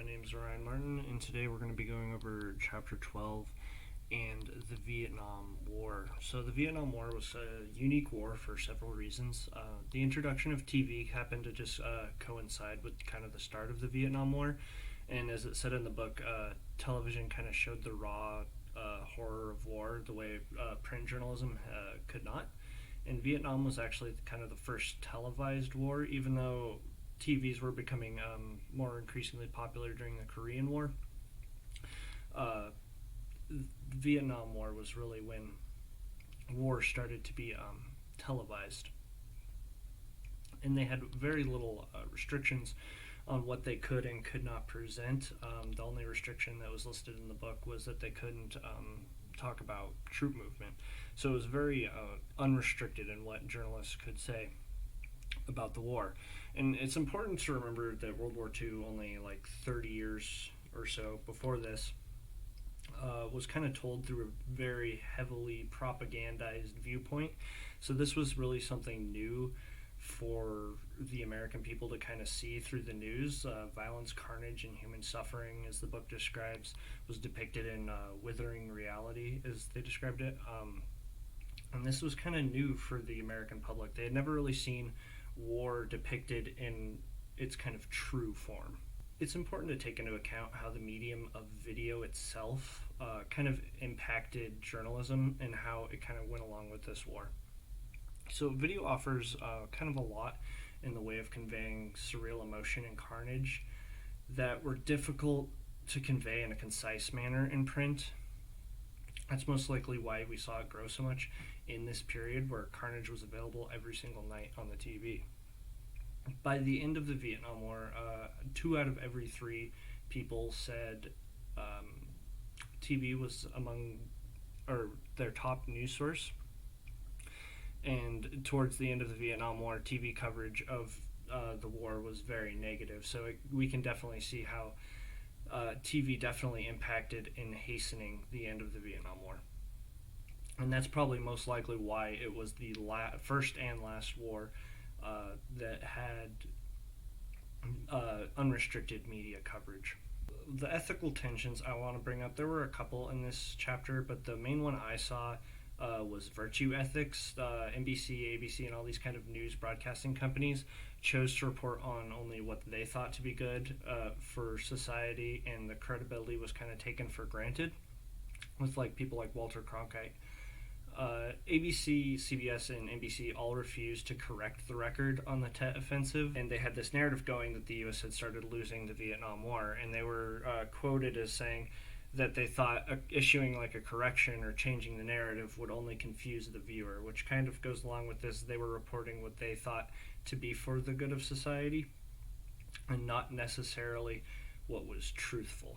name is Ryan Martin, and today we're going to be going over Chapter 12 and the Vietnam War. So, the Vietnam War was a unique war for several reasons. The introduction of TV happened to just coincide with kind of the start of the Vietnam War, and as it said in the book, television kind of showed the raw horror of war the way print journalism could not. And Vietnam was actually kind of the first televised war, even though TVs were becoming more increasingly popular during the Korean War. Uh, the Vietnam War was really when war started to be televised, and they had very little restrictions on what they could and could not present. The only restriction that was listed in the book was that they couldn't talk about troop movement. So it was very unrestricted in what journalists could say about the war. And it's important to remember that World War II, only like 30 years or so before this, was kind of told through a very heavily propagandized viewpoint. So this was really something new for the American people to kind of see through the news. Violence, carnage, and human suffering, as the book describes, was depicted in withering reality, as they described it. And this was kind of new for the American public. They had never really seen war depicted in its kind of true form. It's important to take into account how the medium of video itself kind of impacted journalism and how it kind of went along with this war. So video offers kind of a lot in the way of conveying surreal emotion and carnage that were difficult to convey in a concise manner in print. That's most likely why we saw it grow so much in this period where carnage was available every single night on the TV. By the end of the Vietnam War, 2 out of every 3 people said TV was among or their top news source. And towards the end of the Vietnam War, TV coverage of the war was very negative. So we can definitely see how TV definitely impacted in hastening the end of the Vietnam War. And that's probably most likely why it was the first and last war that had unrestricted media coverage. The ethical tensions I want to bring up, there were a couple in this chapter, but the main one I saw was virtue ethics. NBC, ABC, and all these kind of news broadcasting companies chose to report on only what they thought to be good for society, and the credibility was kind of taken for granted with like people like Walter Cronkite. ABC, CBS, and NBC all refused to correct the record on the Tet Offensive, and they had this narrative going that the U.S. had started losing the Vietnam War, and they were quoted as saying that they thought issuing like a correction or changing the narrative would only confuse the viewer, which kind of goes along with this. They were reporting what they thought to be for the good of society and not necessarily what was truthful.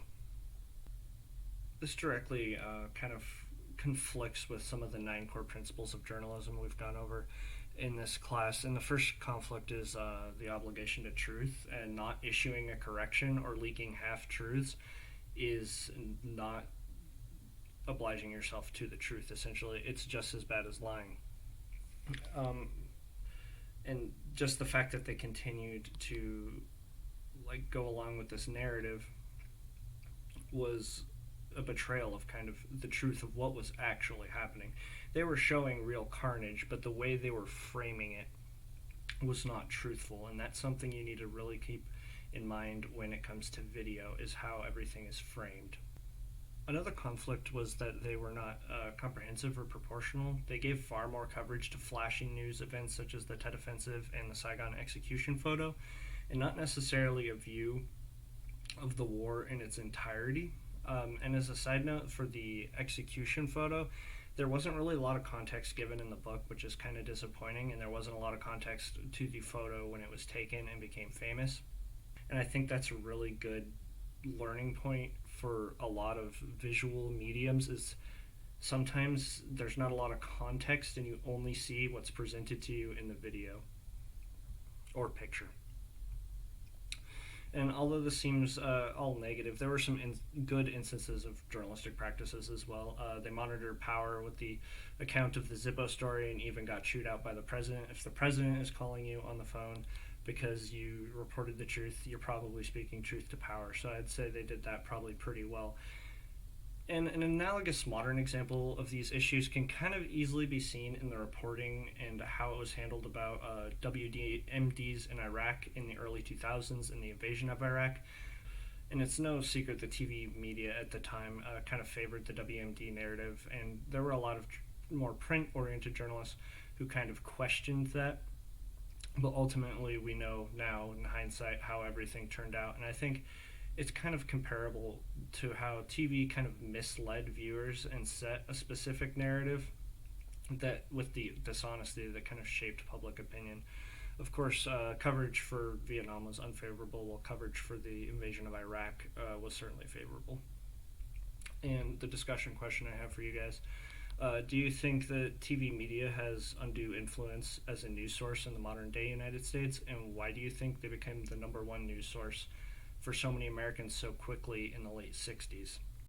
This directly kind of conflicts with some of the 9 core principles of journalism we've gone over in this class. And the first conflict is the obligation to truth, and not issuing a correction or leaking half-truths is not obliging yourself to the truth. Essentially, it's just as bad as lying. And just the fact that they continued to like go along with this narrative was a betrayal of kind of the truth of what was actually happening. They were showing real carnage, but the way they were framing it was not truthful, and that's something you need to really keep in mind when it comes to video, is how everything is framed. Another conflict was that they were not comprehensive or proportional. They gave far more coverage to flashing news events such as the Tet Offensive and the Saigon execution photo, and not necessarily a view of the war in its entirety. And as a side note, for the execution photo, there wasn't really a lot of context given in the book, which is kind of disappointing, and there wasn't a lot of context to the photo when it was taken and became famous. And I think that's a really good learning point for a lot of visual mediums, is sometimes there's not a lot of context and you only see what's presented to you in the video or picture. And although this seems all negative, there were some good instances of journalistic practices as well. They monitored power with the account of the Zippo story and even got chewed out by the president. If the president is calling you on the phone because you reported the truth, you're probably speaking truth to power. So I'd say they did that probably pretty well. And an analogous modern example of these issues can kind of easily be seen in the reporting and how it was handled about WMDs in Iraq in the early 2000s and the invasion of Iraq. And it's no secret the TV media at the time kind of favored the WMD narrative, and there were a lot of more print oriented journalists who kind of questioned that. But ultimately, we know now in hindsight how everything turned out, and I think it's kind of comparable to how TV kind of misled viewers and set a specific narrative that with the dishonesty that kind of shaped public opinion. Of course, coverage for Vietnam was unfavorable, while coverage for the invasion of Iraq was certainly favorable. And the discussion question I have for you guys: do you think that TV media has undue influence as a news source in the modern day United States, and why do you think they became the number one news source for so many Americans so quickly in the late 60s?